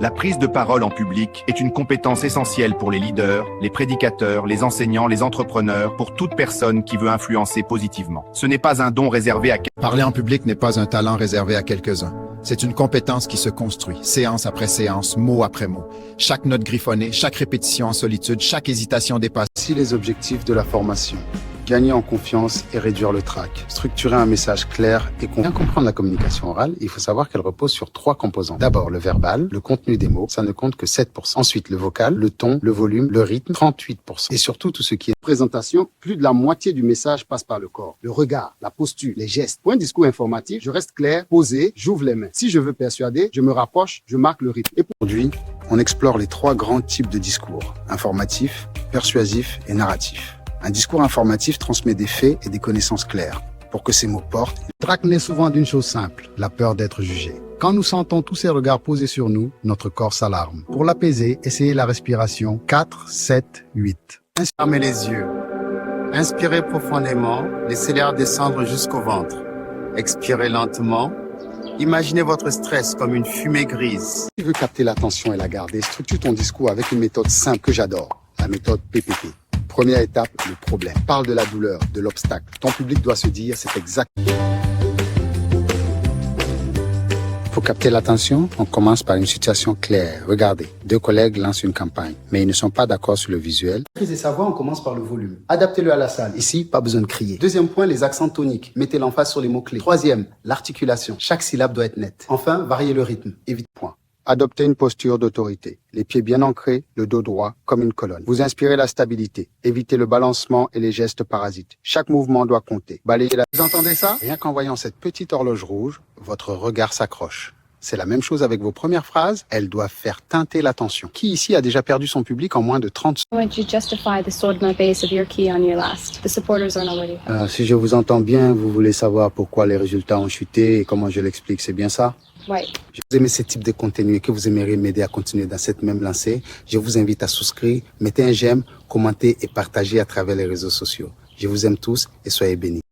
La prise de parole en public est une compétence essentielle pour les leaders, les prédicateurs, les enseignants, les entrepreneurs, pour toute personne qui veut influencer positivement. Ce n'est pas un don réservé à Parler en public n'est pas un talent réservé à quelques-uns. C'est une compétence qui se construit, séance après séance, mot après mot. Chaque note griffonnée, chaque répétition en solitude, chaque hésitation dépassée. Voici les objectifs de la formation. Gagner en confiance et réduire le trac. Structurer un message clair et bien comprendre la communication orale, il faut savoir qu'elle repose sur 3 composants. D'abord, le verbal, le contenu des mots, ça ne compte que 7%. Ensuite, le vocal, le ton, le volume, le rythme, 38%. Et surtout, tout ce qui est présentation, plus de la moitié du message passe par le corps. Le regard, la posture, les gestes. Pour un discours informatif, je reste clair, posé, j'ouvre les mains. Si je veux persuader, je me rapproche, je marque le rythme. Et aujourd'hui, on explore les 3 grands types de discours. Informatif, persuasif et narratif. Un discours informatif transmet des faits et des connaissances claires. Pour que ces mots portent, le trac naît souvent d'une chose simple, la peur d'être jugé. Quand nous sentons tous ces regards posés sur nous, notre corps s'alarme. Pour l'apaiser, essayez la respiration 4, 7, 8. Fermez les yeux. Inspirez profondément, laissez l'air descendre jusqu'au ventre. Expirez lentement. Imaginez votre stress comme une fumée grise. Si tu veux capter l'attention et la garder, structure ton discours avec une méthode simple que j'adore, la méthode PPP. Première étape, le problème. Parle de la douleur, de l'obstacle. Ton public doit se dire, c'est exact. Pour capter l'attention, on commence par une situation claire. Regardez, 2 collègues lancent une campagne, mais ils ne sont pas d'accord sur le visuel. Maîtriser sa voix, on commence par le volume. Adaptez-le à la salle. Ici, pas besoin de crier. Deuxième point, les accents toniques. Mettez l'emphase sur les mots-clés. Troisième, l'articulation. Chaque syllabe doit être nette. Enfin, variez le rythme. Évite point. Adoptez une posture d'autorité. Les pieds bien ancrés, le dos droit, comme une colonne. Vous inspirez la stabilité. Évitez le balancement et les gestes parasites. Chaque mouvement doit compter. Balayez la... Vous entendez ça? Rien qu'en voyant cette petite horloge rouge, votre regard s'accroche. C'est la même chose avec vos premières phrases. Elles doivent faire teinter l'attention. Qui ici a déjà perdu son public en moins de 30 secondes? Would you justify the sword in the base of your key on your last? The supporters are not ready. Si je vous entends bien, vous voulez savoir pourquoi les résultats ont chuté et comment je l'explique, c'est bien ça? Right. Si vous aimez ce type de contenu et que vous aimeriez m'aider à continuer dans cette même lancée, je vous invite à souscrire, mettez un j'aime, commentez et partagez à travers les réseaux sociaux. Je vous aime tous et soyez bénis.